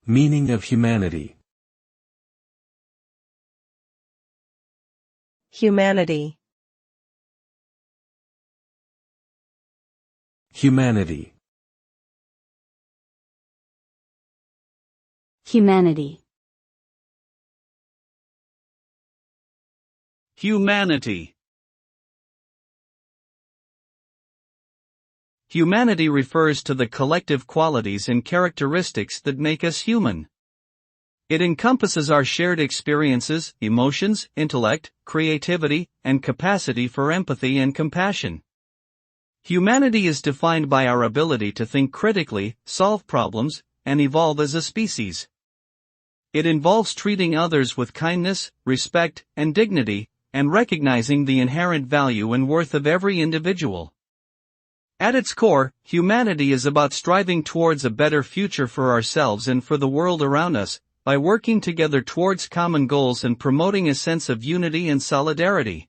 Meaning of humanity. Humanity. Humanity. Humanity. Humanity. Humanity refers to the collective qualities and characteristics that make us human. It encompasses our shared experiences, emotions, intellect, creativity, and capacity for empathy and compassion. Humanity is defined by our ability to think critically, solve problems, and evolve as a species. It involves treating others with kindness, respect, and dignity, and recognizing the inherent value and worth of every individual. At its core, humanity is about striving towards a better future for ourselves and for the world around us, by working together towards common goals and promoting a sense of unity and solidarity.